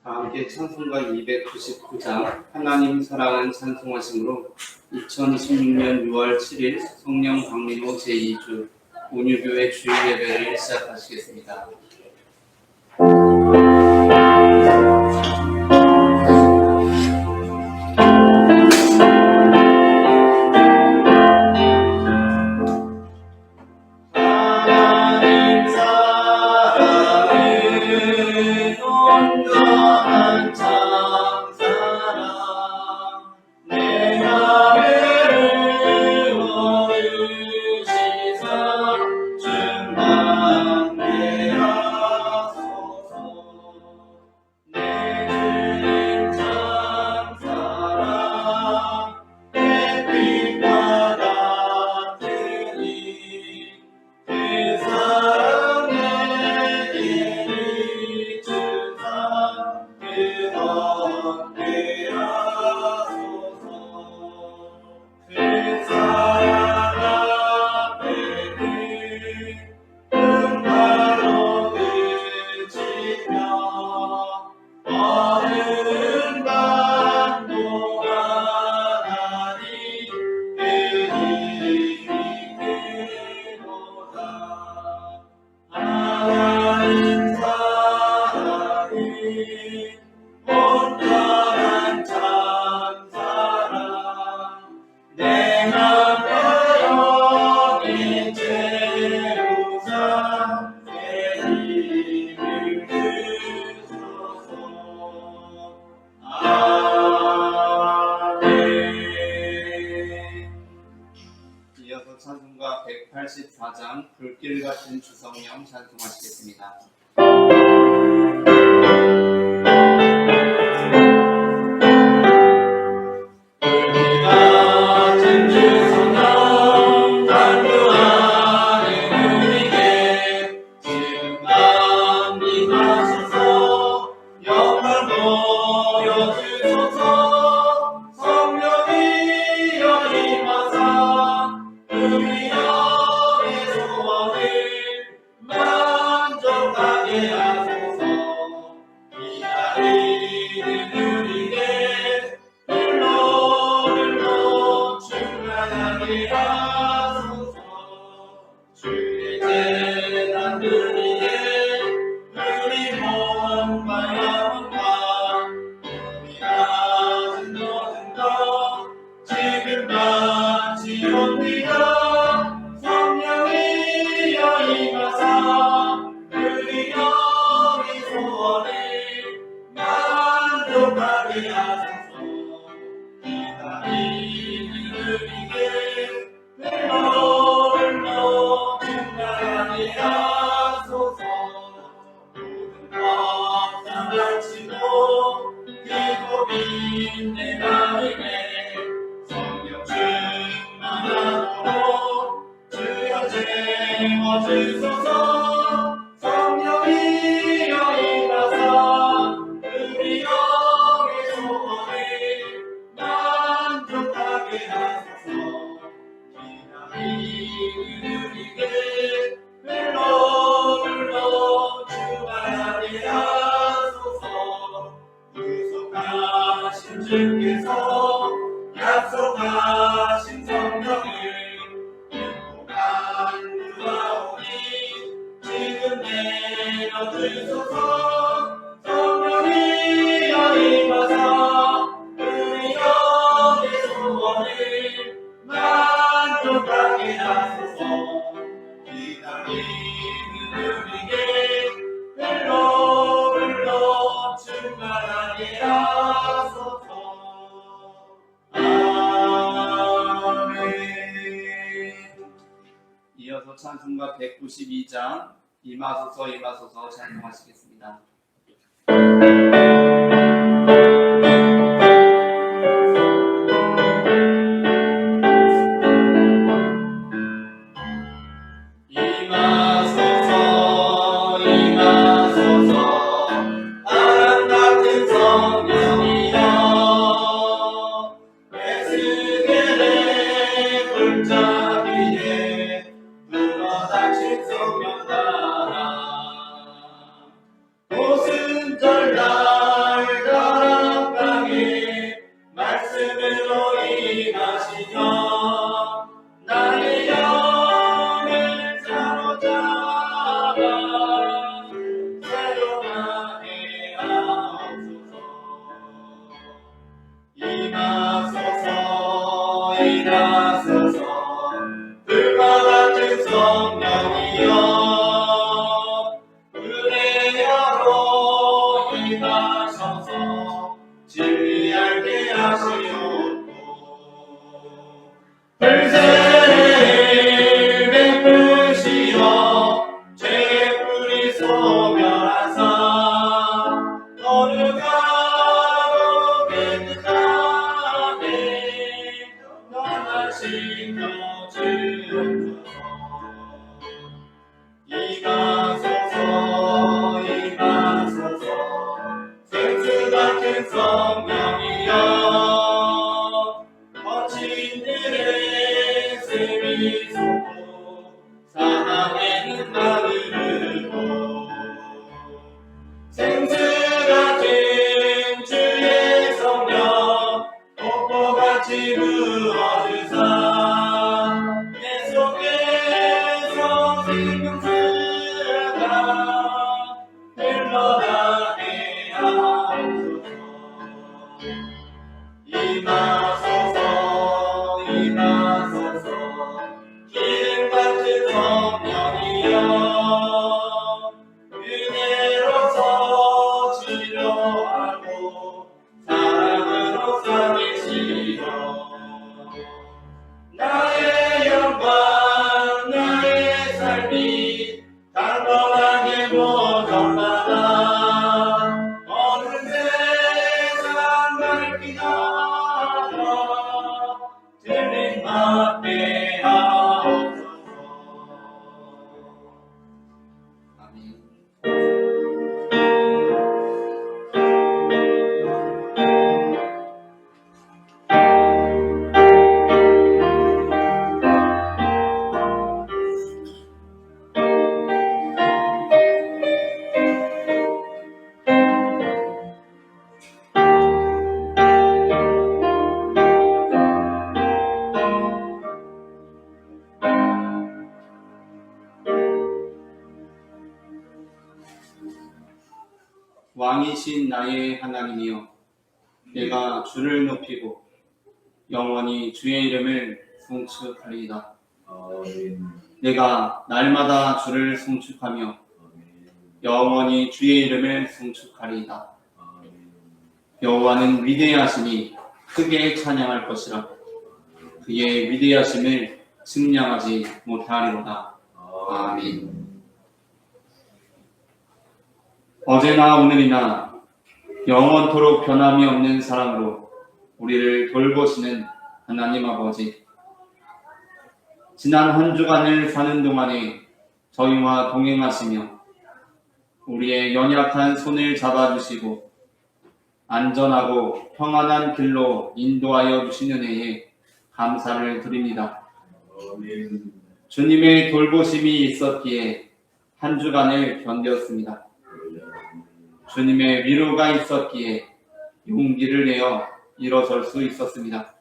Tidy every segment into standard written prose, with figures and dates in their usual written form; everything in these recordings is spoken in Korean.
다 함께 찬송가 299장 하나님 사랑은 찬송하심으로 2016년 6월 7일 성령 강림호 제2주 온유교회 주일 예배를 시작하시겠습니다. 이어서 찬송가 184장 불길 같은 주성령 찬송하시겠습니다. 주께서 약속하신 성령을 행복한 유아오니 지금 내려주소서. 성령이여 임하사 우리 영의 소원을 만족하게 하소서. 기다리는 우리에게 흘러 충만하게 하소서. 이어서 찬송가 192장 임하소서 임하소서 찬송하시겠습니다. 오순절날 거룩하고 깨끗하게 변화시켜 주옵소서. 임하소서 임하소서 생수 같은 성령이여 거친 들의 샘이 솟고 사랑의 눈물을 흐르고 생수 같은 주의 성령 폭포같이 부어주사 내 속에서 생명수가 흘러가게 하옵소서. 임하소서 임하소서 기름 같은 성령이여 은혜로서 치료하고 사랑으로 살리시오. 나의 영광 나의 삶이 단번하게 모정받아 어느 세상 밝히다가 들림 앞에 하옵소서. 아멘. 왕이신 나의 하나님이여, 내가 주를 높이고 영원히 주의 이름을 송축하리이다. 내가 날마다 주를 송축하며 영원히 주의 이름을 송축하리이다. 여호와는 위대하시니 크게 찬양할 것이라. 그의 위대하심을 측량하지 못하리로다. 아멘. 어제나 오늘이나 영원토록 변함이 없는 사랑으로 우리를 돌보시는 하나님 아버지, 지난 한 주간을 사는 동안에 저희와 동행하시며 우리의 연약한 손을 잡아주시고 안전하고 평안한 길로 인도하여 주신 은혜에 감사를 드립니다. 주님의 돌보심이 있었기에 한 주간을 견뎠습니다. 주님의 위로가 있었기에 용기를 내어 일어설 수 있었습니다.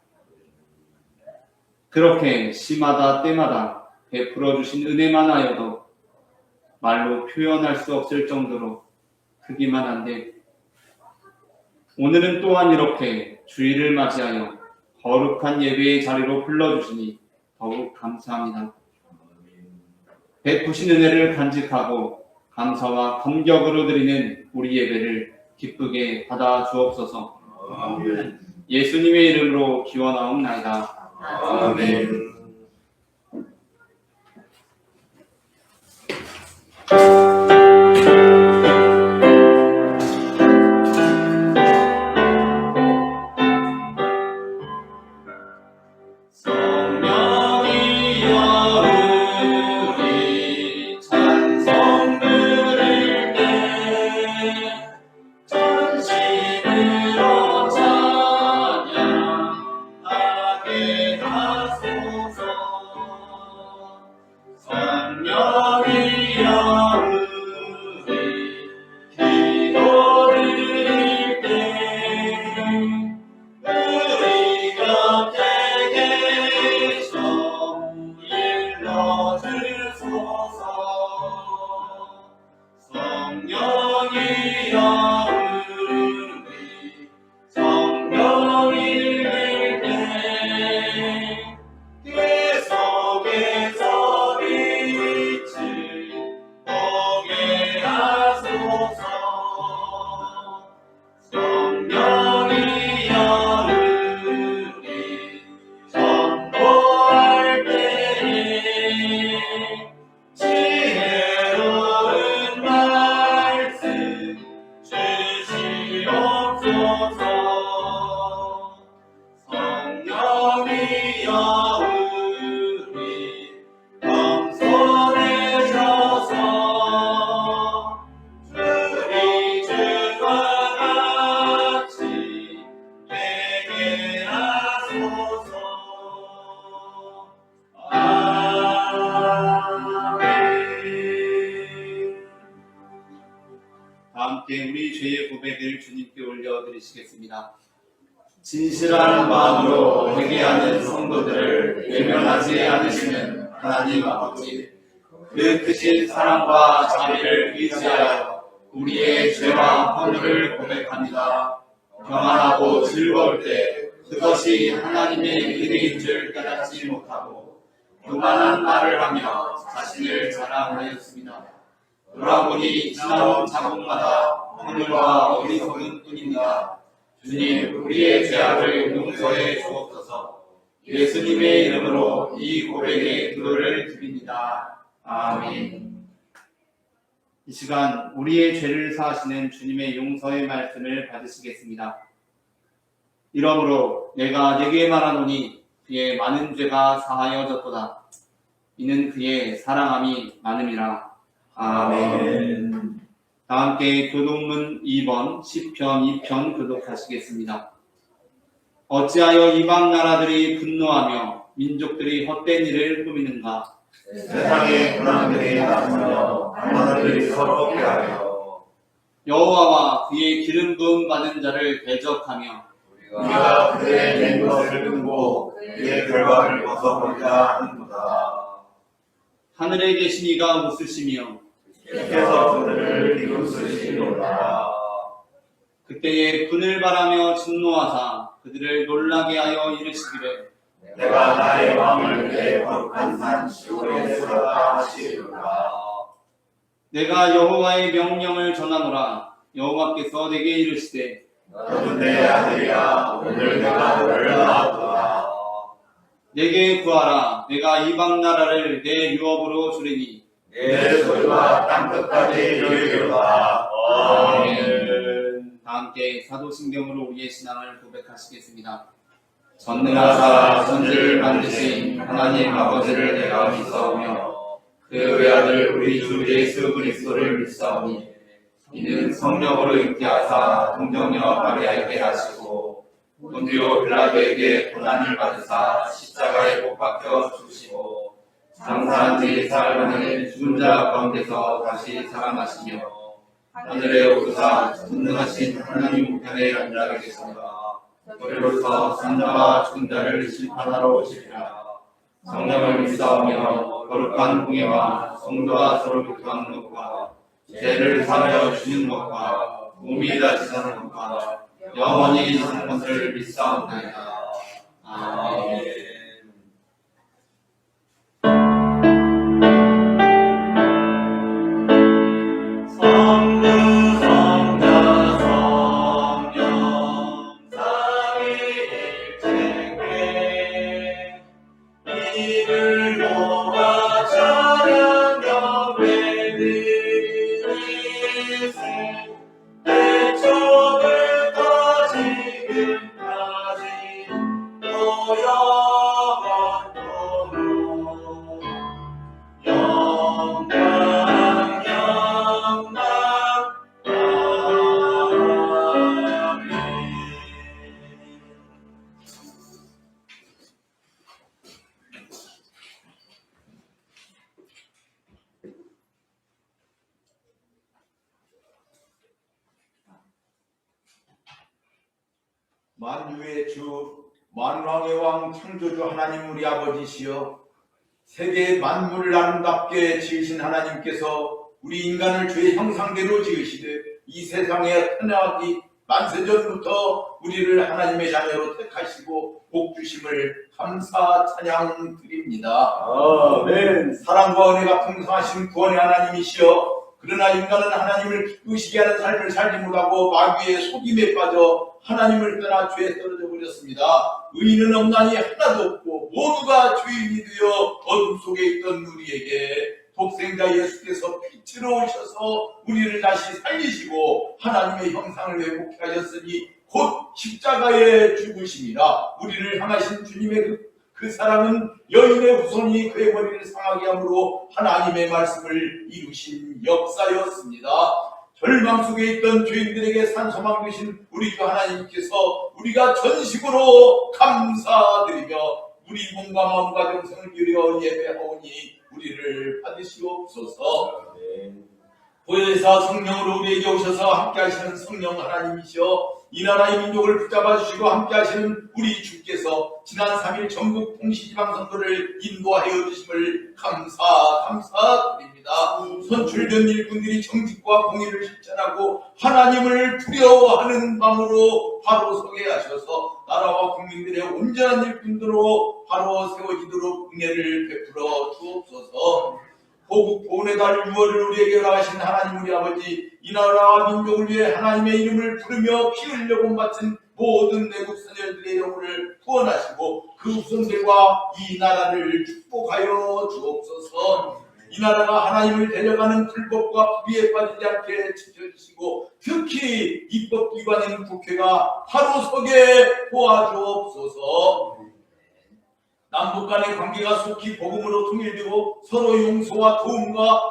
그렇게 시마다 때마다 베풀어 주신 은혜만 하여도 말로 표현할 수 없을 정도로 크기만 한데, 오늘은 또한 이렇게 주일을 맞이하여 거룩한 예배의 자리로 불러주시니 더욱 감사합니다. 베푸신 은혜를 간직하고 감사와 감격으로 드리는 우리 예배를 기쁘게 받아 주옵소서. 아멘. 예수님의 이름으로 기원하옵나이다. 아멘. 성령이여 성령이여 우리 겸손해져서 주의 주와 같이 되게 하소서. 아멘. 다 함께 우리 죄의 고백을 주님께 올려드리시겠습니다. 진실한 마음으로 회개하는 성도들을 외면하지 않으시는 하나님 아버지, 그 크신 사랑과 자비를 의지하여 우리의 죄와 허물을 고백합니다. 평안하고 즐거울 때 그것이 하나님의 은혜인 줄 깨닫지 못하고 교만한 말을 하며 자신을 자랑하였습니다. 돌아보니 지나온 자국마다 허물과 어리석은 뿐입니다. 주님, 우리의 죄악을 용서해 주옵소서. 예수님의 이름으로 이 고백의 기도를 드립니다. 아멘. 이 시간 우리의 죄를 사하시는 주님의 용서의 말씀을 받으시겠습니다. 이러므로 내가 네게 말하노니 그의 많은 죄가 사하여졌도다. 이는 그의 사랑함이 많음이라. 아멘. 다 함께 교독문 2번 시편 2편 교독하시겠습니다. 어찌하여 이방 나라들이 분노하며 민족들이 헛된 일을 꾸미는가? 세상의 군왕들이 나서며 하늘을 서럽게 하여 여호와와 그의 기름 부음 받은 자를 대적하며 우리가 그의 낸 것을 끊고 그의 결과를 벗어버리자 하는도다. 하늘에 계신 이가 웃으시며 주께서 그들을 이루시리로다. 그때에 분을 바라며 진노하사 그들을 놀라게 하여 이르시기를 내가 나의 왕을 내 거룩한 산 시온에 세웠다 하시리로다. 내가 여호와의 명령을 전하노라. 여호와께서 내게 이르시되 너는 내 아들이야. 오늘 내가 너를 낳았도다. 내게 구하라. 내가 이방 나라를 내 유업으로 주리니 내 소리가 땅끝까지 이르리로다. 아멘. 다 함께 사도신경으로 우리의 신앙을 고백하시겠습니다. 전능하사 천지를 만드신 하나님 아버지를 내가 믿사오며 그 외아들 우리 주 예수 그리스도를 믿사오니 이는 성령으로 잉태하사 동정녀 마리아에게 하시고 본디오 빌라도에게 고난을 받으사 십자가에 못 박혀 죽으시고 장사한 지 사흘 만에 죽은 자 가운데서 다시 살아나시며 하늘에 오르사 전능하신 하나님 우편에 앉아 계십니다. 그리로서 산자와 죽은 자를 심판하러 오시리라. 성령을 믿사오며 거룩한 공예와 성도가 서로 교통하는 것과 죄를 사하여 주는 것과 몸이 다치사는 것과 영원히 사는 것을 믿사옵나이다. 아멘. 만유의 주, 만왕의 왕, 창조주 하나님 우리 아버지시여, 세계 만물을 아름답게 지으신 하나님께서 우리 인간을 주의 형상대로 지으시되 이 세상에 태어나기 만세전부터 우리를 하나님의 자녀로 택하시고 복주심을 감사 찬양 드립니다. 아멘. 사랑과 은혜가 풍성하신 구원의 하나님이시여, 그러나 인간은 하나님을 기쁘시게 하는 삶을 살지 못하고 마귀의 속임에 빠져 하나님을 떠나 죄에 떨어져 버렸습니다. 의인은 없나니 하나도 없고 모두가 죄인이 되어 어둠 속에 있던 우리에게 독생자 예수께서 빛으로 오셔서 우리를 다시 살리시고 하나님의 형상을 회복해 하셨으니 곧 십자가에 죽으심이라. 우리를 향하신 주님의 그 사랑은 여인의 후손이 그의 머리를 상하게 함으로 하나님의 말씀을 이루신 역사였습니다. 절망 속에 있던 죄인들에게 산소망 되신 우리 주 하나님께서 우리가 전식으로 감사드리며 우리 몸과 마음과 정성을 기울여 예배하오니 우리를 받으시옵소서. 보혜사 성령으로 우리에게 오셔서 함께 하시는 성령 하나님이시여, 이 나라의 민족을 붙잡아 주시고 함께 하시는 우리 주께서 지난 3일 전국 통시지방선거를 인도하여 주심을 감사드립니다. 선출된 일꾼들이 정직과 공의를 실천하고 하나님을 두려워하는 마음으로 바로 서게 하셔서 나라와 국민들의 온전한 일꾼들로 바로 세워지도록 은혜를 베풀어 주옵소서. 보국 보훈의 달 6월을 우리에게 허락하신 하나님 우리 아버지, 이 나라와 민족을 위해 하나님의 이름을 부르며 피 흘려 본받은 모든 내국 선열들의 영혼을 구원하시고 그 후손들과 이 나라를 축복하여 주옵소서. 이 나라가 하나님을 데려가는 불법과 불의에 빠지지 않게 지켜주시고 특히 입법기관인 국회가 바로 서게 도와주옵소서. 남북 간의 관계가 속히 복음으로 통일되고 서로 용서와 도움과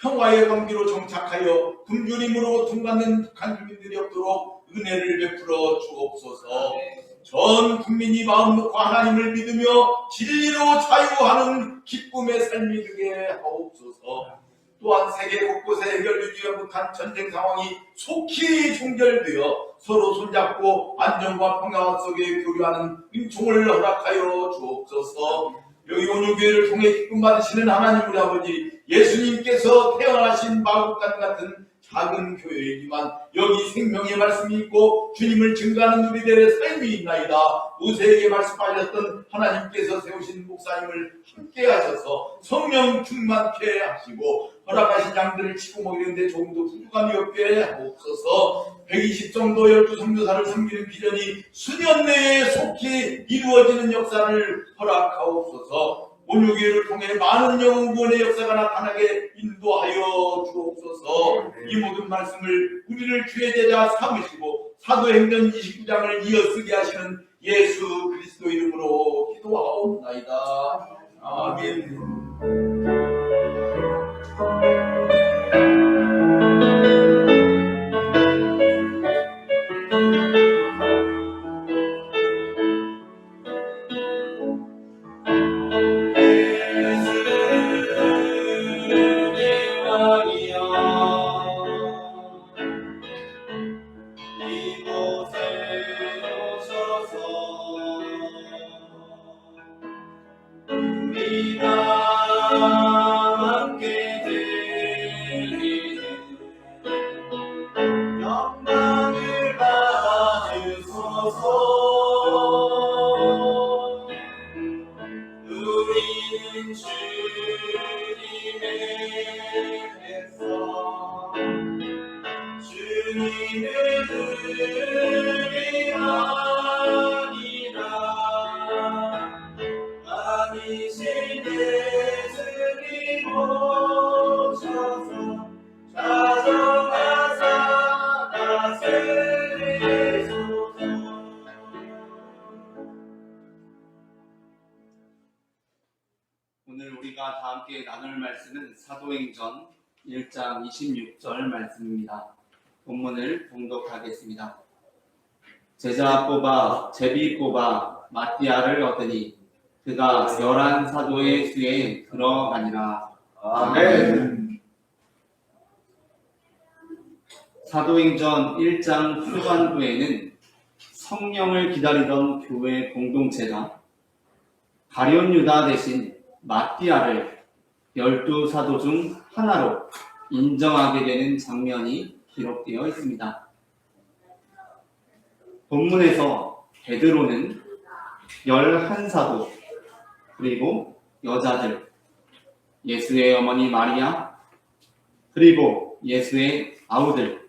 평화의 관계로 정착하여 굶주림으로 통받는 북한 주민들이 없도록 은혜를 베풀어 주옵소서. 전 국민이 마음 놓고 하나님을 믿으며 진리로 자유하는 기쁨의 삶이 되게 하옵소서. 또한 세계 곳곳에 해결되지 못한 전쟁 상황이 속히 종결되어 서로 손잡고 안정과 평화 속에 교류하는 은총을 허락하여 주옵소서. 여기 온유교회를 통해 기쁨 받으시는 하나님 우리 아버지, 예수님께서 태어나신 마국간 같은 작은 교회이지만 여기 생명의 말씀이 있고 주님을 증거하는 우리들의 삶이 있나이다. 모세에게 말씀하셨던 하나님께서 세우신 목사님을 함께 하셔서 성령 충만케 하시고 허락하신 양들을 치고 먹이는데 조금도 부족함이 없게 하옵소서. 120 정도 12선교사를 섬기는 비전이 수년 내에 속히 이루어지는 역사를 허락하옵소서. 온유교회를 통해 많은 영혼 구원의 역사가 나타나게 인도하여 주옵소서. 이 모든 말씀을 우리를 주의 제자 삼으시고 사도행전 29장을 이어쓰게 하시는 예수 그리스도 이름으로 기도하옵나이다. 아멘. 오늘 우리가 다 함께 나눌 말씀은 사도행전 1장 26절 말씀입니다. 본문을 봉독하겠습니다. 제비 뽑아 마띠아를 얻으니 그가 11 사도의 수에 들어가니라. 아멘. 사도행전 1장 후반부에는 성령을 기다리던 교회 공동체가 가룟 유다 대신 마띠아를 12 사도 중 하나로 인정하게 되는 장면이 기록되어 있습니다. 본문에서 베드로는 11 사도 그리고 여자들, 예수의 어머니 마리아, 그리고 예수의 아우들,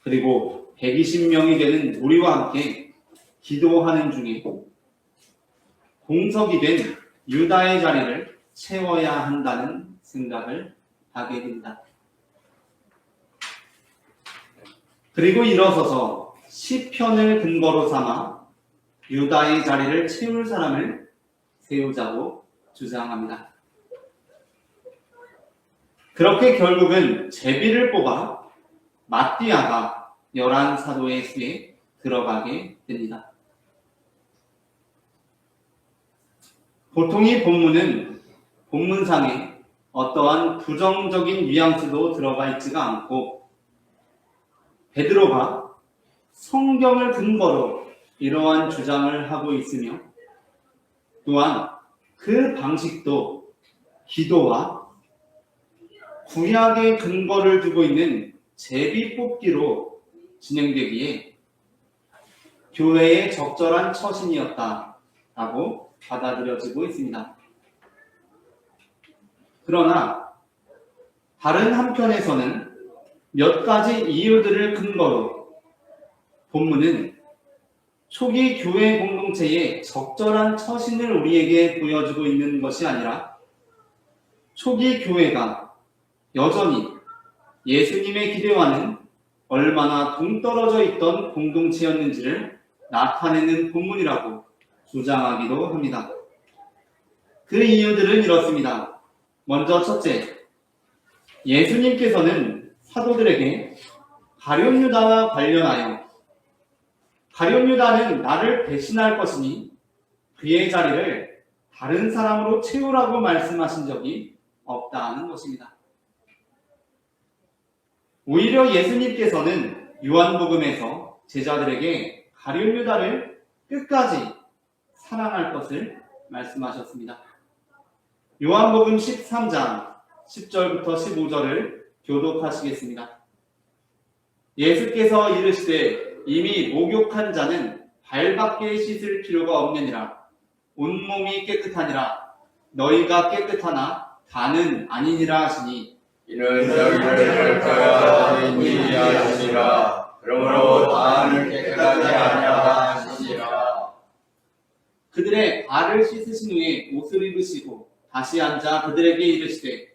그리고 120명이 되는 무리와 함께 기도하는 중에 공석이 된 유다의 자리를 채워야 한다는 생각을 하게 됩니다. 그리고 일어서서 시편을 근거로 삼아 유다의 자리를 채울 사람을 세우자고 주장합니다. 그렇게 결국은 제비를 뽑아 마띠아가 11사도의 수에 들어가게 됩니다. 보통 이 본문은 본문상에 어떠한 부정적인 뉘앙스도 들어가 있지가 않고 베드로가 성경을 근거로 이러한 주장을 하고 있으며 또한 그 방식도 기도와 구약의 근거를 두고 있는 제비 뽑기로 진행되기에 교회의 적절한 처신이었다라고 받아들여지고 있습니다. 그러나 다른 한편에서는 몇 가지 이유들을 근거로 본문은 초기 교회 공동체의 적절한 처신을 우리에게 보여주고 있는 것이 아니라 초기 교회가 여전히 예수님의 기대와는 얼마나 동떨어져 있던 공동체였는지를 나타내는 본문이라고 주장하기도 합니다. 그 이유들은 이렇습니다. 먼저 첫째, 예수님께서는 사도들에게 가룟 유다와 관련하여 가룟 유다는 나를 배신할 것이니 그의 자리를 다른 사람으로 채우라고 말씀하신 적이 없다는 것입니다. 오히려 예수님께서는 요한복음에서 제자들에게 가룟 유다를 끝까지 사랑할 것을 말씀하셨습니다. 요한복음 13장 10절부터 15절을 교독하시겠습니다. 예수께서 이르시되 이미 목욕한 자는 발밖에 씻을 필요가 없느니라. 온몸이 깨끗하니라. 너희가 깨끗하나 다는 아니니라 하시니 이는 너희를 별거야 너희니 하시니라. 그러므로 다는 깨끗하지 아니하다 하시니라. 그들의 발을 씻으신 후에 옷을 입으시고 다시 앉아 그들에게 이르시되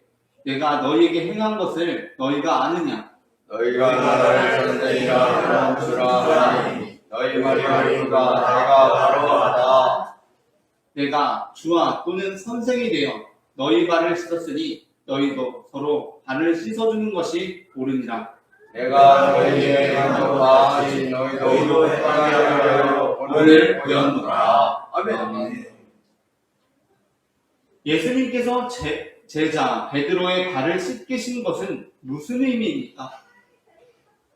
내가 너희에게 행한 것을 너희가 아느냐? 너희가 나를 선생이라 부르라 하니 너희 말이 하리가 내가 바로 하다. 내가 주와 또는 선생이 되어 너희 발을 씻었으니 너희도 서로 발을 씻어주는 것이 옳으니라. 내가 너희에게 행한 바 아니 너희도 행하여 오늘 보였노라. 아멘. 예수님께서 제자 베드로의 발을 씻기신 것은 무슨 의미입니까?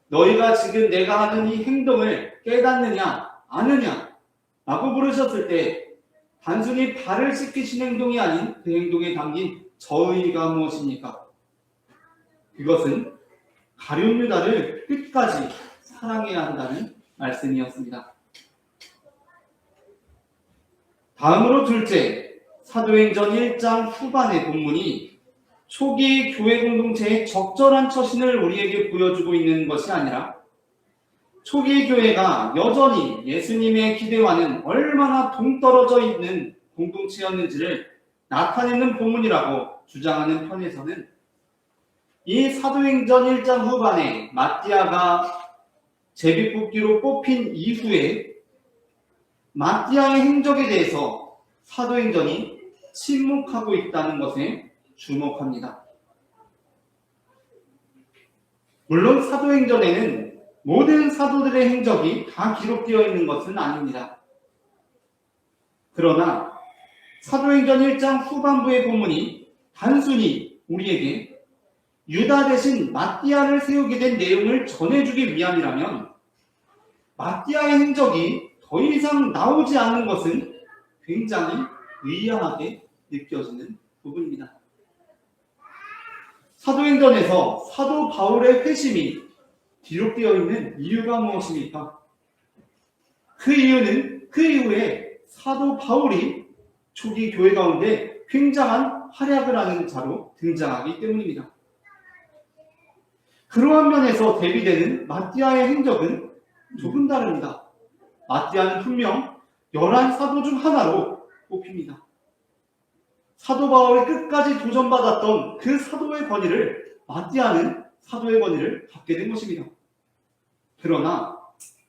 너희가 지금 내가 하는 이 행동을 깨닫느냐 아느냐 라고 물으셨을 때 단순히 발을 씻기신 행동이 아닌 그 행동에 담긴 저의가 무엇입니까? 그것은 가룟 유다를 끝까지 사랑해야 한다는 말씀이었습니다. 다음으로 둘째, 사도행전 1장 후반의 본문이 초기 교회 공동체의 적절한 처신을 우리에게 보여주고 있는 것이 아니라 초기 교회가 여전히 예수님의 기대와는 얼마나 동떨어져 있는 공동체였는지를 나타내는 본문이라고 주장하는 편에서는 이 사도행전 1장 후반에 마띠아가 제비뽑기로 뽑힌 이후에 마띠아의 행적에 대해서 사도행전이 침묵하고 있다는 것에 주목합니다. 물론 사도행전에는 모든 사도들의 행적이 다 기록되어 있는 것은 아닙니다. 그러나 사도행전 1장 후반부의 본문이 단순히 우리에게 유다 대신 마띠아를 세우게 된 내용을 전해주기 위함이라면 마띠아의 행적이 더 이상 나오지 않는 것은 굉장히 의아하게 느껴지는 부분입니다. 사도행전에서 사도 바울의 회심이 기록되어 있는 이유가 무엇입니까? 그 이유는 그 이후에 사도 바울이 초기 교회 가운데 굉장한 활약을 하는 자로 등장하기 때문입니다. 그러한 면에서 대비되는 마띠아의 행적은 조금 다릅니다. 마띠아는 분명 11사도 중 하나로 꼽힙니다. 사도 바울이 끝까지 도전받았던 그 사도의 권위를 마띠아는 사도의 권위를 갖게 된 것입니다. 그러나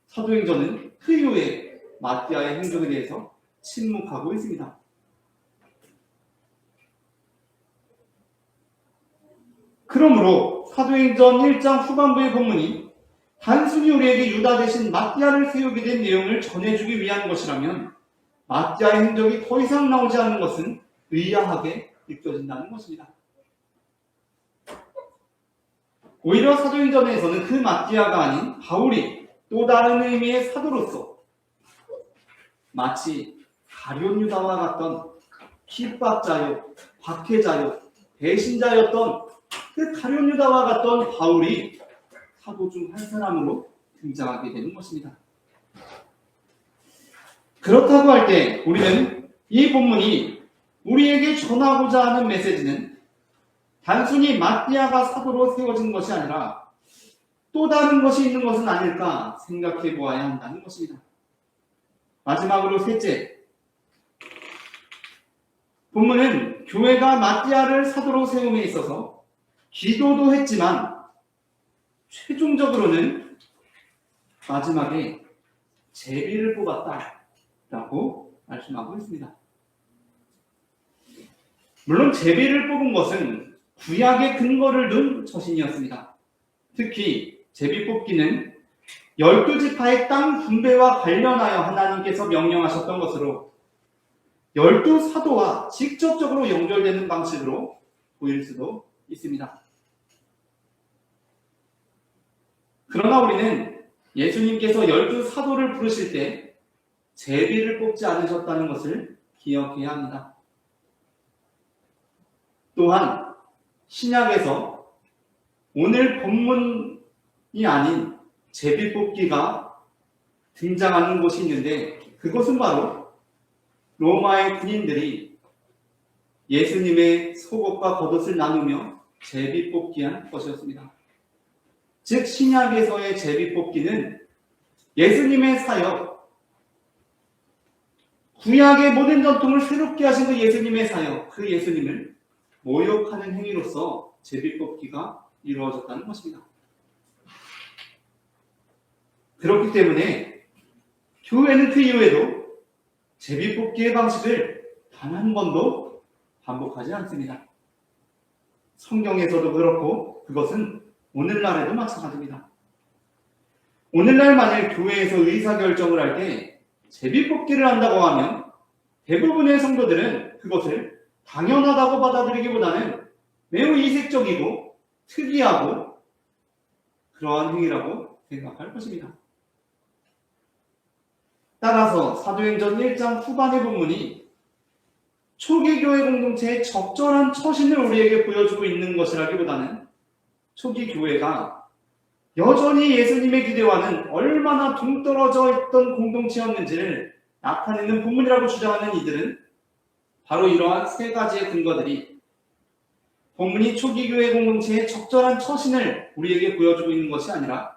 사도행전은 그 이후에 마띠아의 행동에 대해서 침묵하고 있습니다. 그러므로 사도행전 1장 후반부의 본문이 단순히 우리에게 유다 대신 마띠아를 세우게 된 내용을 전해주기 위한 것이라면 마띠아의 행적이 더 이상 나오지 않는 것은 의아하게 느껴진다는 것입니다. 오히려 사도행전에서는 그 마띠아가 아닌 바울이 또 다른 의미의 사도로서 마치 가룟 유다와 같던 핍박자요, 박해자요, 배신자였던 그 가룟 유다와 같던 바울이 사도 중 한 사람으로 등장하게 되는 것입니다. 그렇다고 할 때 우리는 이 본문이 우리에게 전하고자 하는 메시지는 단순히 마띠아가 사도로 세워진 것이 아니라 또 다른 것이 있는 것은 아닐까 생각해 보아야 한다는 것입니다. 마지막으로 셋째, 본문은 교회가 마띠아를 사도로 세움에 있어서 기도도 했지만 최종적으로는 마지막에 제비를 뽑았다라고 말씀하고 있습니다. 물론 제비를 뽑은 것은 구약의 근거를 둔 처신이었습니다. 특히 제비 뽑기는 12지파의 땅 분배와 관련하여 하나님께서 명령하셨던 것으로 12사도와 직접적으로 연결되는 방식으로 보일 수도 있습니다. 그러나 우리는 예수님께서 12사도를 부르실 때 제비를 뽑지 않으셨다는 것을 기억해야 합니다. 또한 신약에서 오늘 본문이 아닌 제비 뽑기가 등장하는 곳이 있는데 그것은 바로 로마의 군인들이 예수님의 속옷과 겉옷을 나누며 제비 뽑기한 것이었습니다. 즉 신약에서의 제비 뽑기는 예수님의 사역, 구약의 모든 전통을 새롭게 하신 그 예수님의 사역, 그 예수님을 모욕하는 행위로서 제비 뽑기가 이루어졌다는 것입니다. 그렇기 때문에 교회는 그 이후에도 제비 뽑기의 방식을 단 한 번도 반복하지 않습니다. 성경에서도 그렇고 그것은 오늘날에도 마찬가지입니다. 오늘날 만일 교회에서 의사결정을 할 때 제비 뽑기를 한다고 하면 대부분의 성도들은 그것을 당연하다고 받아들이기보다는 매우 이색적이고 특이하고 그러한 행위라고 생각할 것입니다. 따라서 사도행전 1장 후반의 본문이 초기 교회 공동체의 적절한 처신을 우리에게 보여주고 있는 것이라기보다는 초기 교회가 여전히 예수님의 기대와는 얼마나 동떨어져 있던 공동체였는지를 나타내는 본문이라고 주장하는 이들은 바로 이러한 세 가지의 근거들이 본문이 초기 교회 공동체의 적절한 처신을 우리에게 보여주고 있는 것이 아니라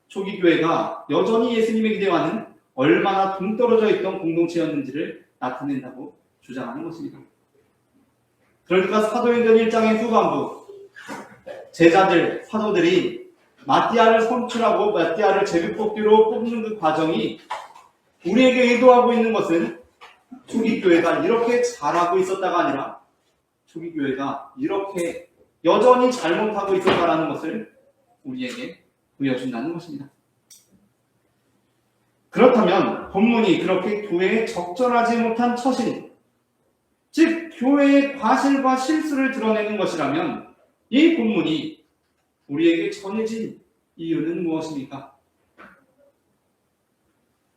초기 교회가 여전히 예수님의 기대와는 얼마나 동떨어져 있던 공동체였는지를 나타낸다고 주장하는 것입니다. 그러니까 사도행전 1장의 후반부 제자들, 사도들이 마띠아를 선출하고 마띠아를 제비뽑기로 뽑는 그 과정이 우리에게 의도하고 있는 것은 초기 교회가 이렇게 잘하고 있었다가 아니라 초기 교회가 이렇게 여전히 잘못하고 있었다라는 것을 우리에게 보여준다는 것입니다. 그렇다면 본문이 그렇게 교회에 적절하지 못한 처신, 즉 교회의 과실과 실수를 드러내는 것이라면 이 본문이 우리에게 전해진 이유는 무엇입니까?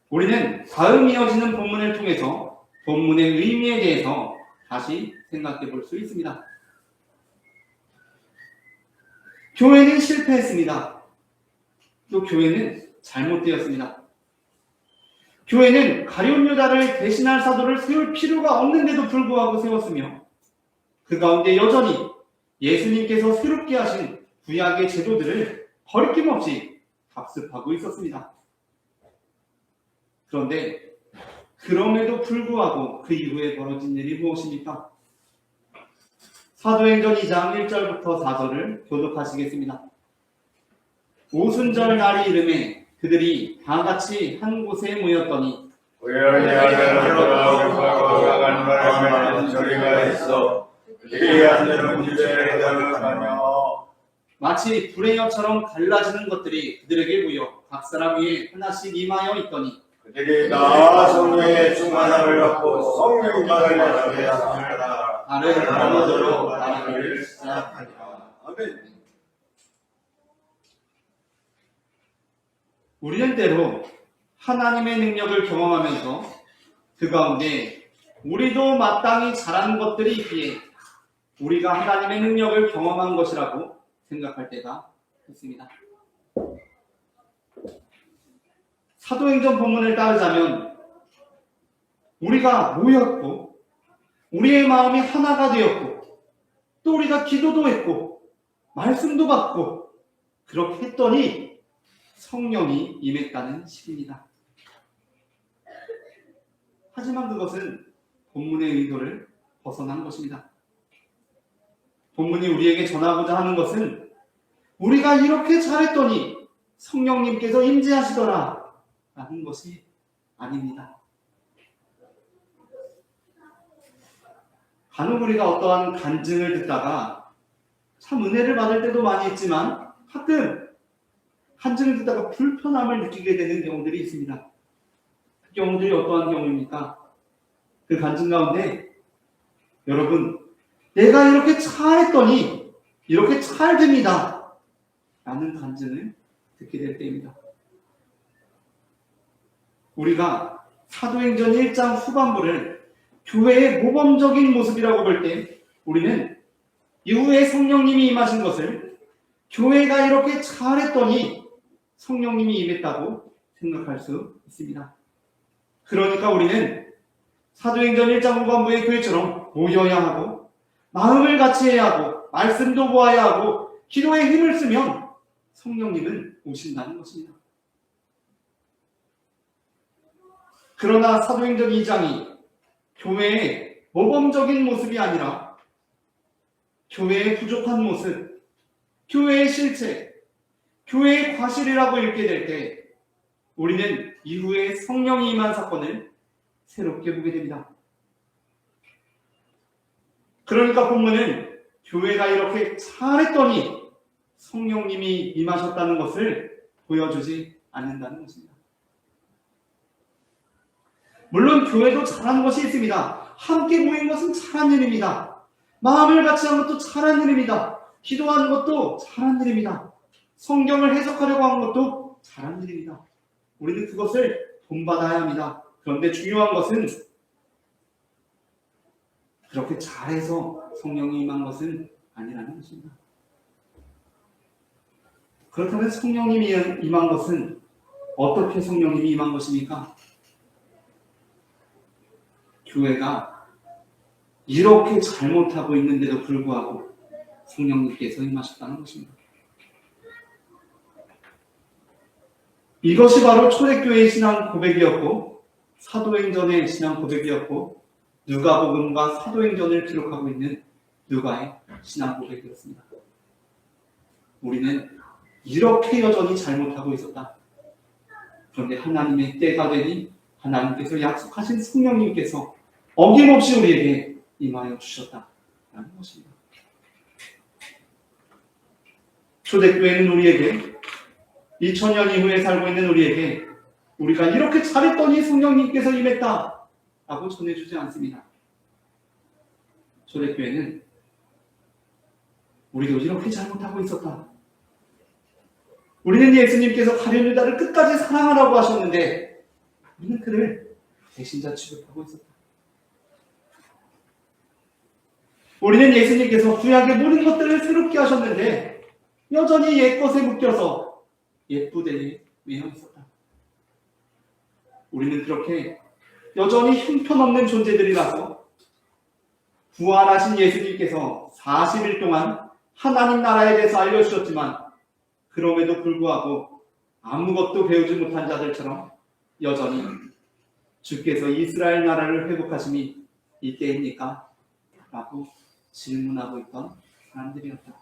우리는 다음 이어지는 본문을 통해서 본문의 의미에 대해서 다시 생각해 볼 수 있습니다. 교회는 실패했습니다. 또 교회는 잘못되었습니다. 교회는 가룟 유다를 대신할 사도를 세울 필요가 없는데도 불구하고 세웠으며 그 가운데 여전히 예수님께서 새롭게 하신 구약의 제도들을 거리낌없이 답습하고 있었습니다. 그런데 그럼에도 불구하고 그 이후에 벌어진 일이 무엇입니까? 사도행전 2장 1절부터 4절을 교독하시겠습니다. 오순절 날이 이름에 그들이 다 같이 한 곳에 모였더니 우연히 아들과 간발하면 저리가 있어 이리 앉는 집에 들어가며 마치 불의 혀처럼 갈라지는 것들이 그들에게 보여 각 사람 위에 하나씩 임하여 있더니 그들이 다 성령의 충만함을 받고 성령 받으려 되었습니다. 발을 넘어들어 다니기를 시작하니라. 아멘. 우리는 때로 하나님의 능력을 경험하면서 그 가운데 우리도 마땅히 잘하는 것들이 있기에 우리가 하나님의 능력을 경험한 것이라고 생각할 때가 있습니다. 사도행전 본문을 따르자면 우리가 모였고 우리의 마음이 하나가 되었고 또 우리가 기도도 했고 말씀도 받고 그렇게 했더니 성령이 임했다는 식입니다. 하지만 그것은 본문의 의도를 벗어난 것입니다. 본문이 우리에게 전하고자 하는 것은 우리가 이렇게 잘했더니 성령님께서 임재하시더라 라는 것이 아닙니다. 간혹 우리가 어떠한 간증을 듣다가 참 은혜를 받을 때도 많이 있지만 가끔 간증을 듣다가 불편함을 느끼게 되는 경우들이 있습니다. 그 경우들이 어떠한 경우입니까? 그 간증 가운데 여러분 내가 이렇게 잘했더니 이렇게 잘 됩니다 라는 간증을 듣게 될 때입니다. 우리가 사도행전 1장 후반부를 교회의 모범적인 모습이라고 볼 때 우리는 이후에 성령님이 임하신 것을 교회가 이렇게 잘했더니 성령님이 임했다고 생각할 수 있습니다. 그러니까 우리는 사도행전 1장 후반부의 교회처럼 모여야 하고 마음을 같이 해야 하고 말씀도 보아야 하고 기도에 힘을 쓰면 성령님은 오신다는 것입니다. 그러나 사도행전 2장이 교회의 모범적인 모습이 아니라 교회의 부족한 모습, 교회의 실체, 교회의 과실이라고 읽게 될 때 우리는 이후에 성령이 임한 사건을 새롭게 보게 됩니다. 그러니까 본문은 교회가 이렇게 잘했더니 성령님이 임하셨다는 것을 보여주지 않는다는 것입니다. 물론 교회도 잘한 것이 있습니다. 함께 모인 것은 잘한 일입니다. 마음을 같이 한 것도 잘한 일입니다. 기도하는 것도 잘한 일입니다. 성경을 해석하려고 한 것도 잘한 일입니다. 우리는 그것을 본받아야 합니다. 그런데 중요한 것은 그렇게 잘해서 성령이 임한 것은 아니라는 것입니다. 그렇다면 성령님이 임한 것은 어떻게 성령님이 임한 것입니까? 교회가 이렇게 잘못하고 있는데도 불구하고 성령님께서 임하셨다는 것입니다. 이것이 바로 초대교회의 신앙 고백이었고 사도행전의 신앙 고백이었고 누가복음과 사도행전을 기록하고 있는 누가의 신앙 고백이었습니다. 우리는 이렇게 여전히 잘못하고 있었다. 그런데 하나님의 때가 되니 하나님께서 약속하신 성령님께서 어김없이 우리에게 임하여 주셨다라는 것입니다. 초대교회는 우리에게 2000년 이후에 살고 있는 우리에게 우리가 이렇게 잘했더니 성령님께서 임했다 라고 전해주지 않습니다. 초대교회는 우리도 이렇게 잘못하고 있었다. 우리는 예수님께서 가룟 유다를 끝까지 사랑하라고 하셨는데 우리는 그를 배신자 취급하고 있었다. 우리는 예수님께서 구약의 모든 것들을 새롭게 하셨는데 여전히 옛것에 묶여서 옛부대에 매여 있었다. 우리는 그렇게 여전히 형편없는 존재들이라서 부활하신 예수님께서 40일 동안 하나님 나라에 대해서 알려주셨지만 그럼에도 불구하고 아무것도 배우지 못한 자들처럼 여전히 주께서 이스라엘 나라를 회복하심이 이때입니까? 라고 질문하고 있던 사람들이었다.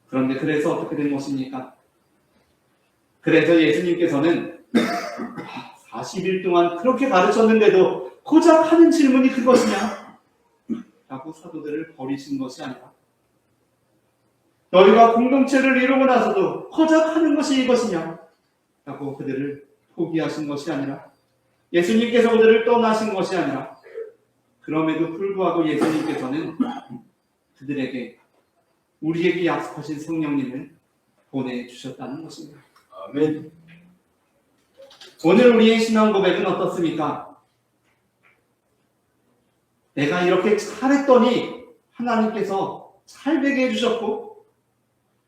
그런데 그래서 어떻게 된 것입니까? 그래서 예수님께서는 40일 동안 그렇게 가르쳤는데도 고작 하는 질문이 그것이냐? 라고 사도들을 버리신 것이 아니라 너희가 공동체를 이루고 나서도 고작 하는 것이 이것이냐? 라고 그들을 포기하신 것이 아니라 예수님께서 그들을 떠나신 것이 아니라 그럼에도 불구하고 예수님께서는 그들에게 우리에게 약속하신 성령님을 보내주셨다는 것입니다. 아멘. 오늘 우리의 신앙 고백은 어떻습니까? 내가 이렇게 잘했더니 하나님께서 잘되게 해주셨고,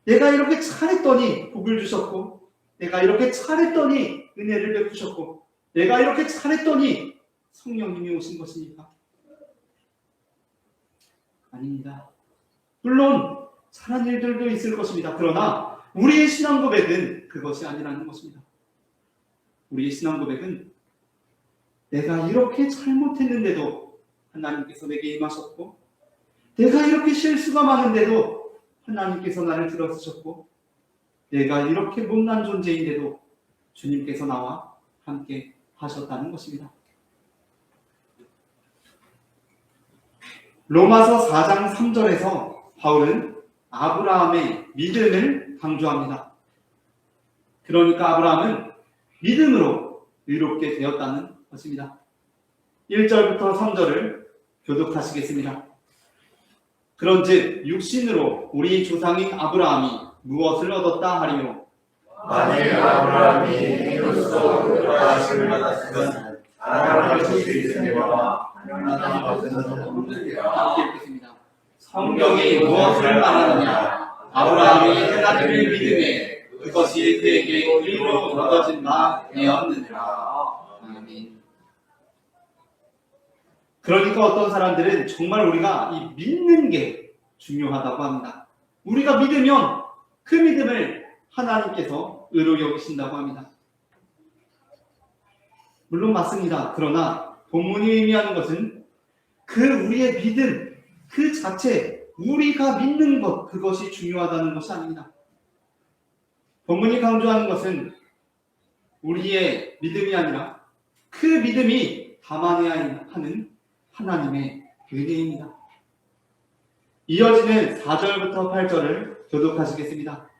내가 이렇게 잘했더니 복을 주셨고, 내가 이렇게 잘했더니 은혜를 베푸셨고, 내가 이렇게 잘했더니 성령님이 오신 것입니까? 아닙니다. 물론 잘한 일들도 있을 것입니다. 그러나 우리의 신앙 고백은 그것이 아니라는 것입니다. 우리의 신앙 고백은 내가 이렇게 잘못했는데도 하나님께서 내게 임하셨고, 내가 이렇게 실수가 많은데도 하나님께서 나를 들어주셨고, 내가 이렇게 못난 존재인데도 주님께서 나와 함께 하셨다는 것입니다. 로마서 4장 3절에서 바울은 아브라함의 믿음을 강조합니다. 그러니까 아브라함은 믿음으로 의롭게 되었다는 것입니다. 1절부터 3절을 교독하시겠습니다. 그런즉 육신으로 우리 조상인 아브라함이 무엇을 얻었다 하리요? 만일 아브라함이 이로써 의롭다하심을 받았으면 하나님의 소식이니와 하나님 앞에서는 없느니라. 함께 읽겠습니다. 성경이 무엇을 말하느냐? 아브라함이 하나님을 믿음에 그것이 그에게 의로 얻어진 바 되었느니라. 아멘. 그러니까 어떤 사람들은 정말 우리가 이 믿는 게 중요하다고 합니다. 우리가 믿으면 그 믿음을 하나님께서 의로 여기신다고 합니다. 물론 맞습니다. 그러나 본문이 의미하는 것은 그 우리의 믿음 그 자체, 우리가 믿는 것, 그것이 중요하다는 것이 아닙니다. 본문이 강조하는 것은 우리의 믿음이 아니라 그 믿음이 담아내야 하는 하나님의 은혜입니다. 이어지는 4절부터 8절을 교독하시겠습니다.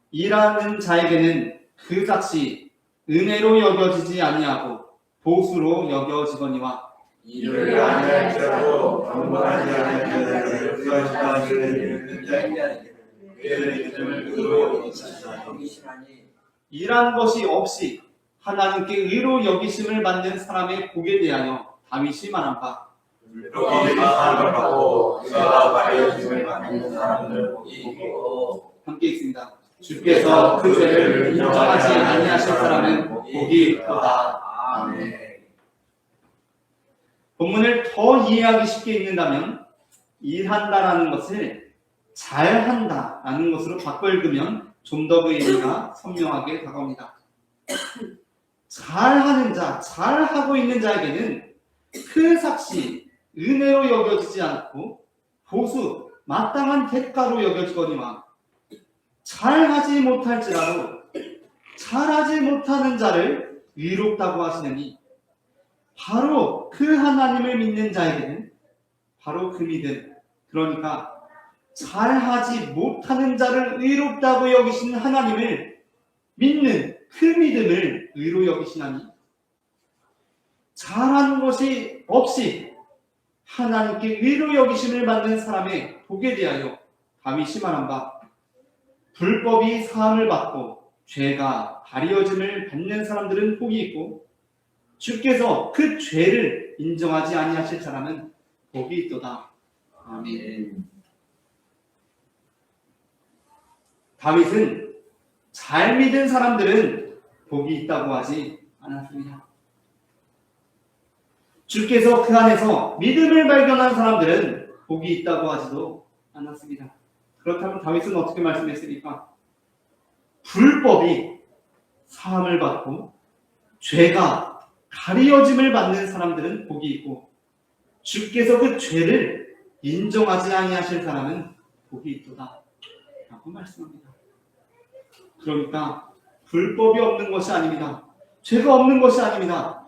일하는 자에게는 그 값이 은혜로 여겨지지 아니하고 보수로 여겨지거니와 일을 아니할지라도 경건하지 않은 자들을 구하시는 일을 자에게 그의 믿음을 의로 여기시나니 일한 것이 없이 하나님께 의로 여기심을 받는 사람의 복에 대하여 다윗이 말한 바 이렇게 사랑을 받고 그가 바라여짐을 받는 사람을 복이고 함께 읽습니다. 주께서 그 죄를 인정하지 아니하실 사람은 복이 있도다. 아멘. 본문을 더 이해하기 쉽게 읽는다면 일한다라는 것을 잘한다라는 것으로 바꿔 읽으면 좀 더 그 의미가 선명하게 다가옵니다. 잘하는 자, 잘하고 있는 자에게는 그 삭시 은혜로 여겨지지 않고 보수, 마땅한 대가로 여겨지거니와 잘하지 못할지라도 잘하지 못하는 자를 의롭다고 하시느니 바로 그 하나님을 믿는 자에게는 바로 그 믿음, 그러니까 잘하지 못하는 자를 의롭다고 여기시는 하나님을 믿는 그 믿음을 의로 여기시나니 잘하는 것이 없이 하나님께 의로 여기심을 받는 사람의 복에 대하여 다윗이 말한 바 불법이 사함을 받고 죄가 가리어짐을 받는 사람들은 복이 있고 주께서 그 죄를 인정하지 아니하실 사람은 복이 있도다. 아멘. 다윗은 잘 믿은 사람들은 복이 있다고 하지 않았습니다. 주께서 그 안에서 믿음을 발견한 사람들은 복이 있다고 하지도 않았습니다. 그렇다면 다윗은 어떻게 말씀했습니까? 불법이 사함을 받고 죄가 가리어짐을 받는 사람들은 복이 있고 주께서 그 죄를 인정하지 아니하실 사람은 복이 있도다 라고 말씀합니다. 그러니까 불법이 없는 것이 아닙니다. 죄가 없는 것이 아닙니다.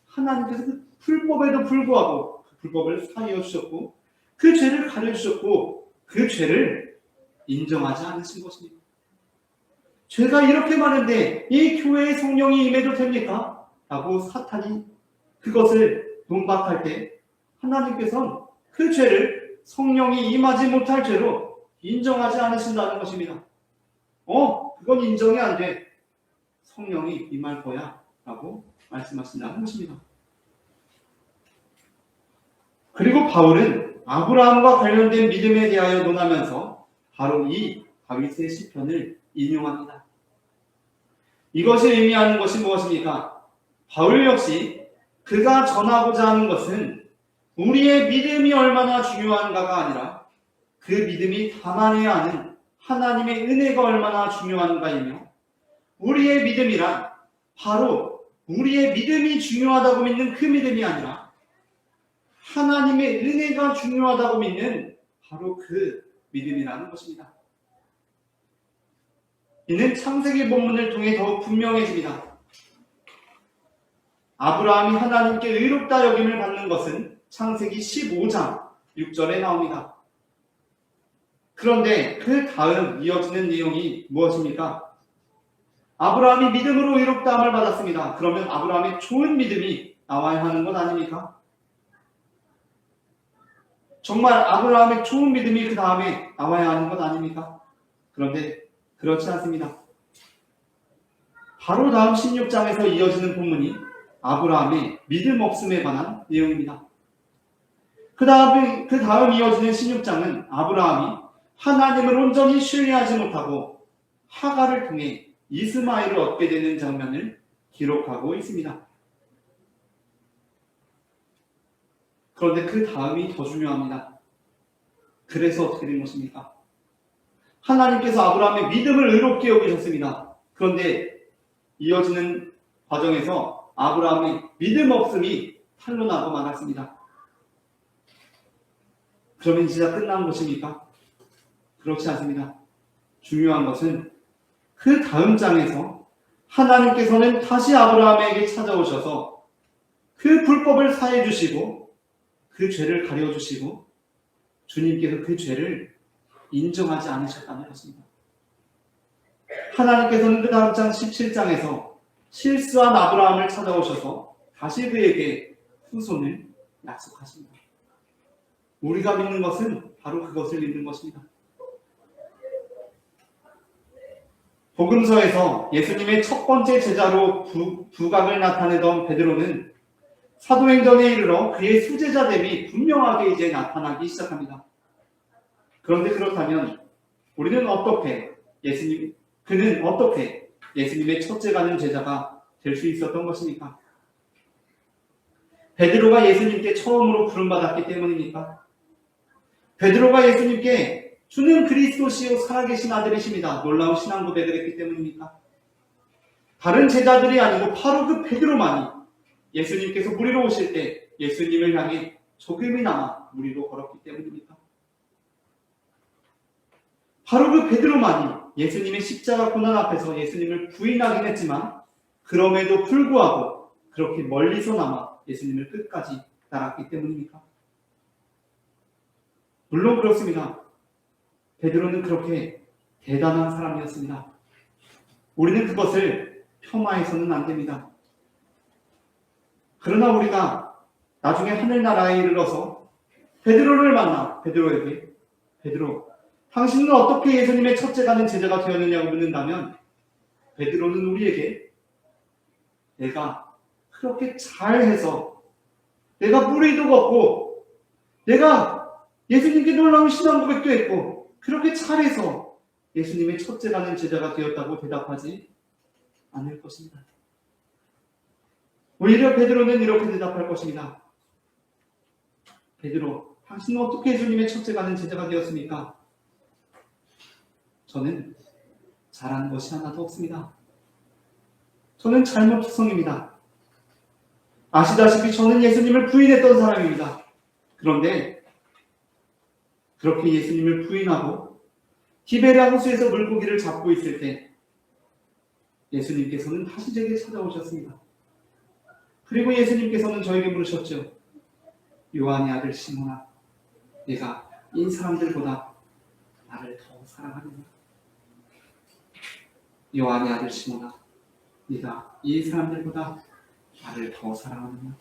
하나님께서 그 불법에도 불구하고 그 불법을 사하여 주셨고 그 죄를 가려주셨고 그 죄를 인정하지 않으신 것입니다. 죄가 이렇게 많은데 이 교회에 성령이 임해도 됩니까? 라고 사탄이 그것을 논박할 때 하나님께서는 그 죄를 성령이 임하지 못할 죄로 인정하지 않으신다는 것입니다. 그건 인정이 안 돼. 성령이 임할 거야 라고 말씀하신다는 것입니다. 그리고 바울은 아브라함과 관련된 믿음에 대하여 논하면서 바로 이 다윗의 시편을 인용합니다. 이것이 의미하는 것이 무엇입니까? 바울 역시 그가 전하고자 하는 것은 우리의 믿음이 얼마나 중요한가가 아니라 그 믿음이 담아내야 하는 하나님의 은혜가 얼마나 중요한가이며 우리의 믿음이란 바로 우리의 믿음이 중요하다고 믿는 그 믿음이 아니라 하나님의 은혜가 중요하다고 믿는 바로 그 믿음이라는 것입니다. 이는 창세기 본문을 통해 더욱 분명해집니다. 아브라함이 하나님께 의롭다 여김을 받는 것은 창세기 15장 6절에 나옵니다. 그런데 그 다음 이어지는 내용이 무엇입니까? 아브라함이 믿음으로 의롭다함을 받았습니다. 그러면 아브라함의 좋은 믿음이 나와야 하는 것 아닙니까? 정말 아브라함의 좋은 믿음이 그 다음에 나와야 하는 것 아닙니까? 그런데 그렇지 않습니다. 바로 다음 16장에서 이어지는 본문이 아브라함의 믿음 없음에 관한 내용입니다. 그 다음 이어지는 16장은 아브라함이 하나님을 온전히 신뢰하지 못하고 하갈을 통해 이스마엘을 얻게 되는 장면을 기록하고 있습니다. 그런데 그 다음이 더 중요합니다. 그래서 어떻게 된 것입니까? 하나님께서 아브라함의 믿음을 의롭게 여기셨습니다. 그런데 이어지는 과정에서 아브라함의 믿음 없음이 탄로나고 말았습니다. 그러면 진짜 끝난 것입니까? 그렇지 않습니다. 중요한 것은 그 다음 장에서 하나님께서는 다시 아브라함에게 찾아오셔서 그 불법을 사해 주시고 그 죄를 가려 주시고 주님께서 그 죄를 인정하지 않으셨다는 것입니다. 하나님께서는 그 다음 장 17장에서 실수한 아브라함을 찾아오셔서 다시 그에게 후손을 약속하십니다. 우리가 믿는 것은 바로 그것을 믿는 것입니다. 복음서에서 예수님의 첫 번째 제자로 부각을 나타내던 베드로는 사도행전에 이르러 그의 수제자됨이 분명하게 이제 나타나기 시작합니다. 그런데 그렇다면 그는 어떻게 예수님의 첫째가는 제자가 될 수 있었던 것입니까? 베드로가 예수님께 처음으로 부름받았기 때문입니까? 베드로가 예수님께 주는 그리스도시요 살아계신 아들이십니다. 놀라운 신앙 고백을 했기 때문입니까? 다른 제자들이 아니고 바로 그 베드로만이 예수님께서 무리로 오실 때 예수님을 향해 조금이나마 무리로 걸었기 때문입니까? 바로 그 베드로만이 예수님의 십자가 고난 앞에서 예수님을 부인하긴 했지만 그럼에도 불구하고 그렇게 멀리서나마 예수님을 끝까지 따랐기 때문입니까? 물론 그렇습니다. 베드로는 그렇게 대단한 사람이었습니다. 우리는 그것을 폄하해서는 안 됩니다. 그러나 우리가 나중에 하늘나라에 이르러서 베드로를 만나 베드로에게 베드로, 당신은 어떻게 예수님의 첫째가는 제자가 되었느냐고 묻는다면 베드로는 우리에게 내가 그렇게 잘해서 내가 무리도 걷고 내가 예수님께 놀라운 신앙 고백도 했고 그렇게 잘해서 예수님의 첫째라는 제자가 되었다고 대답하지 않을 것입니다. 오히려 베드로는 이렇게 대답할 것입니다. 베드로, 당신은 어떻게 예수님의 첫째가는 제자가 되었습니까? 저는 잘한 것이 하나도 없습니다. 저는 잘못성입니다. 아시다시피 저는 예수님을 부인했던 사람입니다. 그런데 그렇게 예수님을 부인하고 디베랴 호수에서 물고기를 잡고 있을 때 예수님께서는 다시 제게 찾아오셨습니다. 그리고 예수님께서는 저에게 물으셨죠. 요한의 아들 시몬아, 네가 이 사람들보다 나를 더 사랑하느냐? 요한의 아들 시몬아, 네가 이 사람들보다 나를 더 사랑하느냐?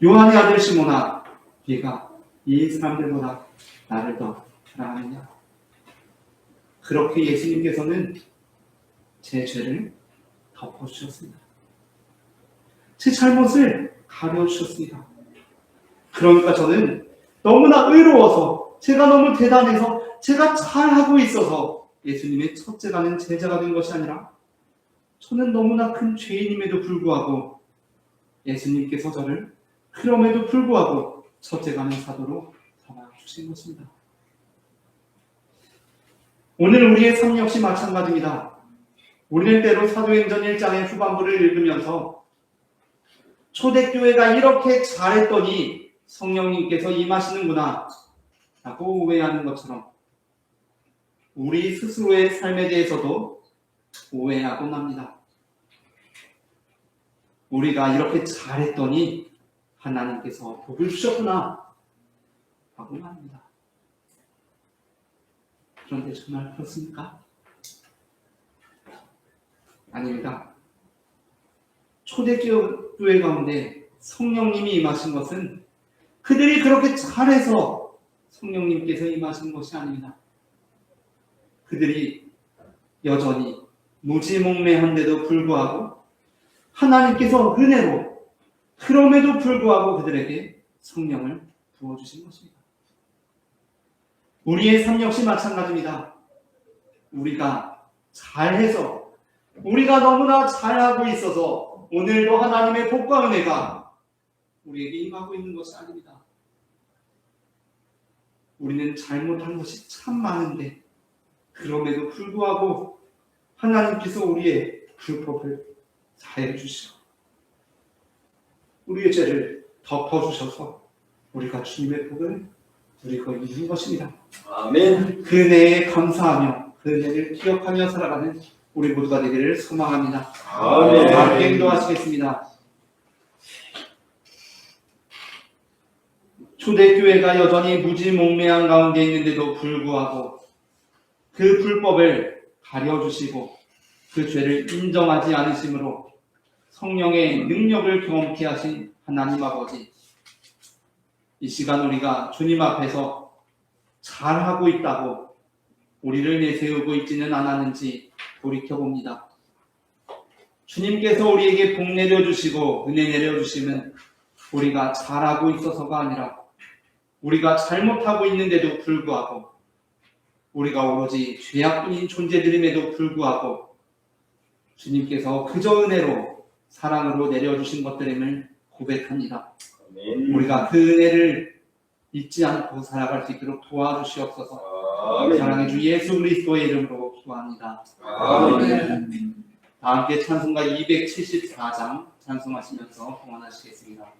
요한의 아들 시몬아, 네가 이 사람들보다 나를 더 사랑하느냐? 그렇게 예수님께서는 제 죄를 덮어주셨습니다. 제 잘못을 가려주셨습니다. 그러니까 저는 너무나 의로워서, 제가 너무 대단해서, 제가 잘하고 있어서 예수님의 첫째가는 제자가 된 것이 아니라 저는 너무나 큰 죄인임에도 불구하고 예수님께서 저를 그럼에도 불구하고 첫째가는 사도로 삼아주신 것입니다. 오늘 우리의 삶 역시 마찬가지입니다. 우리는 때로 사도행전 1장의 후반부를 읽으면서 초대교회가 이렇게 잘했더니 성령님께서 임하시는구나 라고 오해하는 것처럼 우리 스스로의 삶에 대해서도 오해하곤 합니다. 우리가 이렇게 잘했더니 하나님께서 복을 주셨구나 라고 합니다. 그런데 정말 그렇습니까? 아닙니다. 초대교회 가운데 성령님이 임하신 것은 그들이 그렇게 잘해서 성령님께서 임하신 것이 아닙니다. 그들이 여전히 무지몽매한데도 불구하고 하나님께서 은혜로 그럼에도 불구하고 그들에게 성령을 부어주신 것입니다. 우리의 삶 역시 마찬가지입니다. 우리가 잘해서, 우리가 너무나 잘하고 있어서 오늘도 하나님의 복과 은혜가 우리에게 임하고 있는 것이 아닙니다. 우리는 잘못한 것이 참 많은데 그럼에도 불구하고 하나님께서 우리의 불법을 사해 주시고 우리의 죄를 덮어주셔서 우리가 주님의 복을 누리고 있는 것입니다. 아멘. 그 은혜에 감사하며 그 은혜를 기억하며 살아가는 우리 모두가 되기를 소망합니다. 아멘. 함께 기도하시겠습니다. 초대교회가 여전히 무지몽매한 가운데 있는데도 불구하고 그 불법을 가려주시고 그 죄를 인정하지 않으심으로 성령의 능력을 경험케 하신 하나님 아버지, 이 시간 우리가 주님 앞에서 잘하고 있다고 우리를 내세우고 있지는 않았는지 돌이켜봅니다. 주님께서 우리에게 복 내려주시고 은혜 내려주시면 우리가 잘하고 있어서가 아니라 우리가 잘못하고 있는데도 불구하고 우리가 오로지 죄악뿐인 존재들임에도 불구하고 주님께서 그저 은혜로 사랑으로 내려주신 것들임을 고백합니다. 아멘. 우리가 그 은혜를 잊지 않고 살아갈 수 있도록 도와주시옵소서. 아멘. 사랑의 주 예수 그리스도의 이름으로 기도합니다. 아멘. 다 함께 찬송가 274장 찬송하시면서 봉헌하시겠습니다.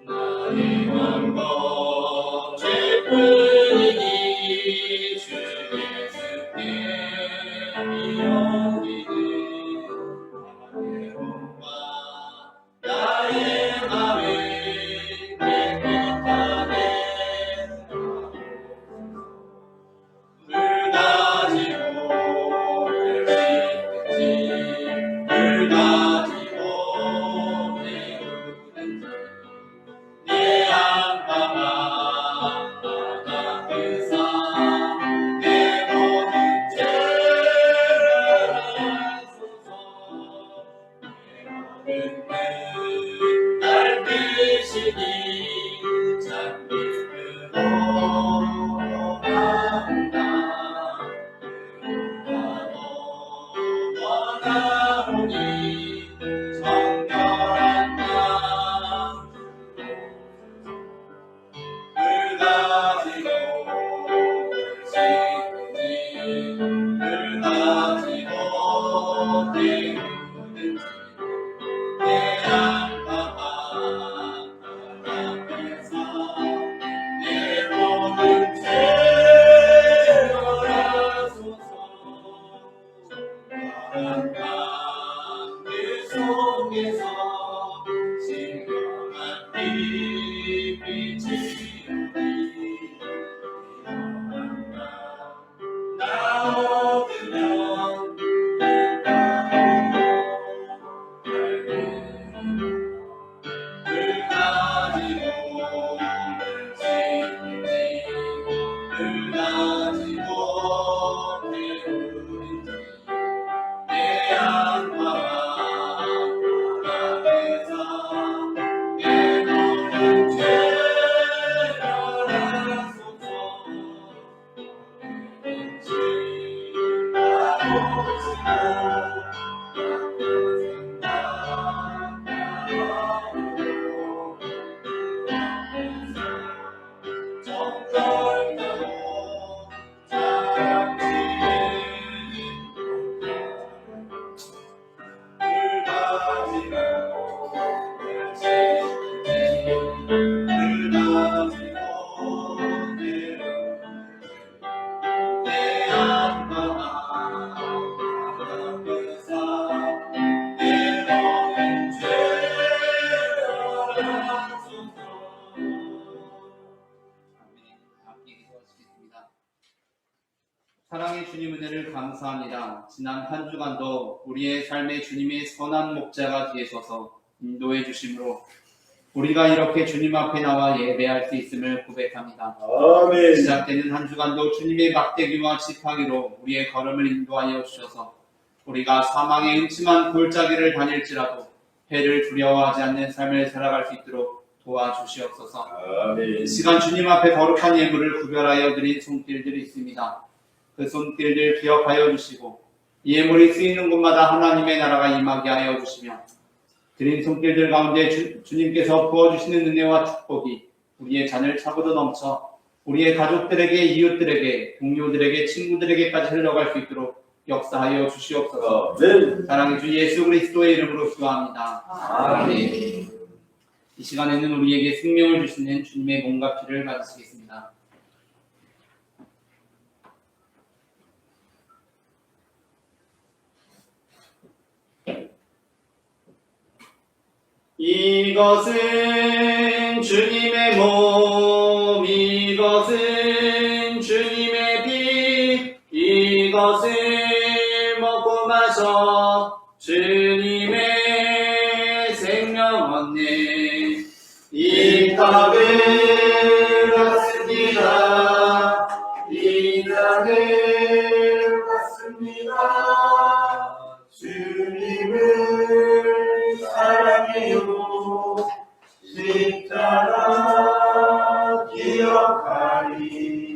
나의 원고 죄뿐이니 주 예수께 미워지는 나의 몸과 나의 마음을 깨끗하게 불 가지고 열심든지 불 가지고 배우든지 내 안방아 바닥에서 내 모든 죄를 하소서. 내 모든 날 뜨시니 참 믿음으로 나온다. 나도 원하오니 정결한 나 불 가지고 사랑의 주님 은혜를 감사합니다. 지난 한 주간도 우리의 삶에 주님의 선한 목자가 되셔서 인도해 주심으로 우리가 이렇게 주님 앞에 나와 예배할 수 있음을 고백합니다. 아멘. 시작되는 한 주간도 주님의 막대기와 지팡이로 우리의 걸음을 인도하여 주셔서 우리가 사망의 음침한 골짜기를 다닐지라도 해를 두려워하지 않는 삶을 살아갈 수 있도록 도와주시옵소서. 아멘. 이 시간 주님 앞에 거룩한 예물을 구별하여 드린 손길들이 있습니다. 그 손길들 기억하여 주시고 이 예물이 쓰이는 곳마다 하나님의 나라가 임하게 하여 주시며 드린 손길들 가운데 주님께서 부어주시는 은혜와 축복이 우리의 잔을 차고도 넘쳐 우리의 가족들에게, 이웃들에게, 동료들에게, 친구들에게까지 흘러갈 수 있도록 역사하여 주시옵소서. 아멘. 사랑의 주 예수 그리스도의 이름으로 기도합니다. 아멘. 이 시간에는 우리에게 생명을 주시는 주님의 몸과 피를 받으시겠습니다. 이것은 주님의 몸, 이것은 주님의 피, 이것을 먹고 마셔 주님의 생명 얻네. 이 떡을 받습니다. 이 떡을 받습니다. 주님을 사랑해요. 십자가 기억하리.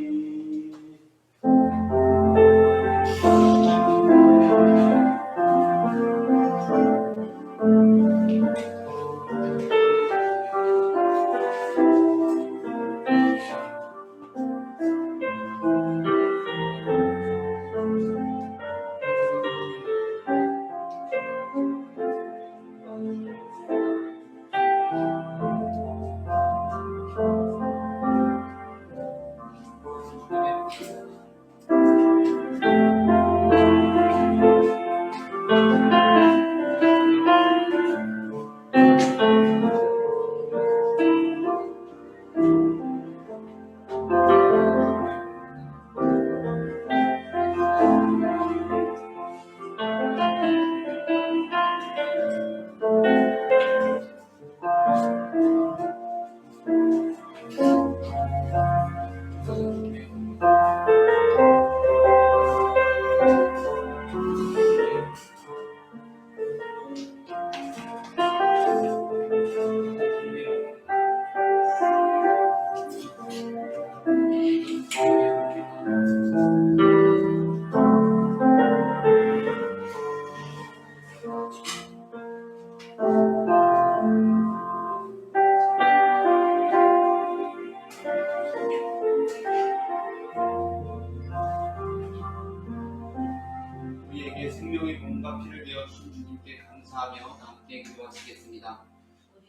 하시겠습니다.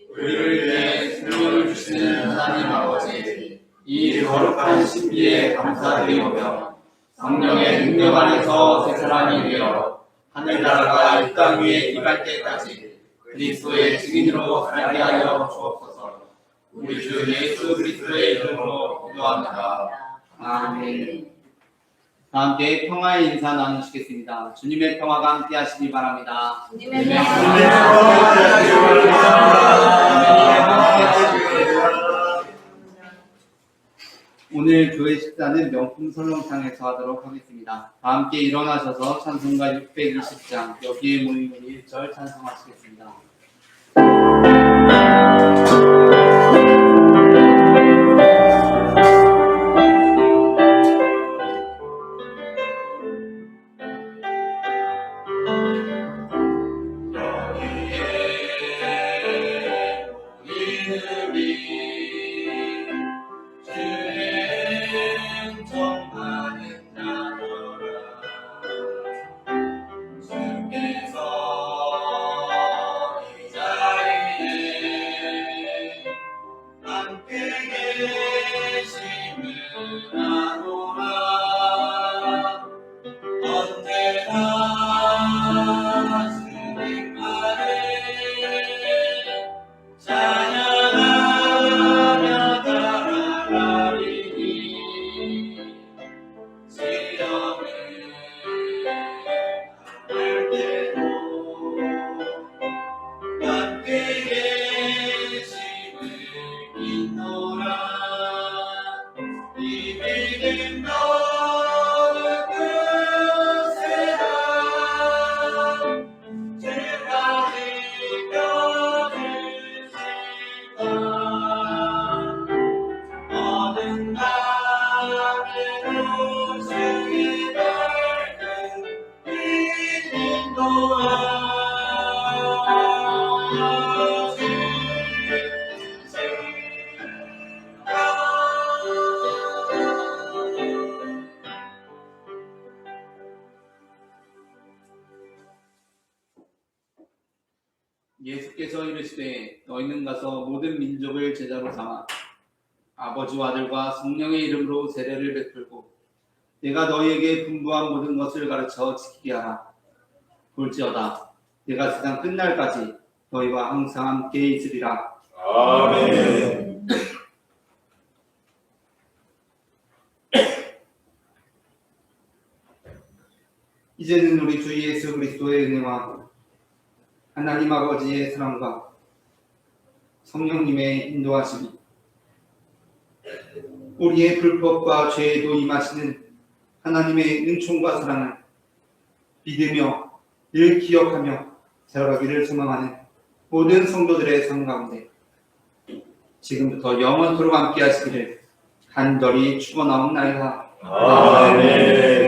우리를 위해 생명을 주시는 하나님 아버지, 이 거룩한 신비에 감사드리오며 성령의 능력 안에서 새 사람이 되어 하늘나라가 이 땅 위에 임할 때까지 그리스도의 증인으로 살게 하여 주옵소서. 우리 주 예수 그리스도의 이름으로 기도합니다. 아멘. 다 함께 평화의 인사 나누시겠습니다. 주님의 평화가 함께 하시기 바랍니다. 주님의 주님의 오늘 교회 식사는 명품 설렁탕에서 하도록 하겠습니다. 다 함께 일어나셔서 찬송가 620장 여기에 모인 우리 1절 찬송하시겠습니다. 예수께서 이르시되 너희는 가서 모든 민족을 제자로 삼아 아버지와 아들과 성령의 이름으로 세례를 베풀고 내가 너희에게 분부한 모든 것을 가르쳐 지키게 하라. 볼지어다 내가 세상 끝날까지 너희와 항상 함께 있으리라. 아멘. 이제는 우리 주 예수 그리스도의 은혜와 하나님 아버지의 사랑과 성령님의 인도하심이 우리의 불법과 죄에도 임하시는 하나님의 은총과 사랑을 믿으며 늘 기억하며 살아가기를 소망하는 모든 성도들의 삶 가운데 지금부터 영원토록 함께 하시기를 간절히 축원하옵나이다. 아멘.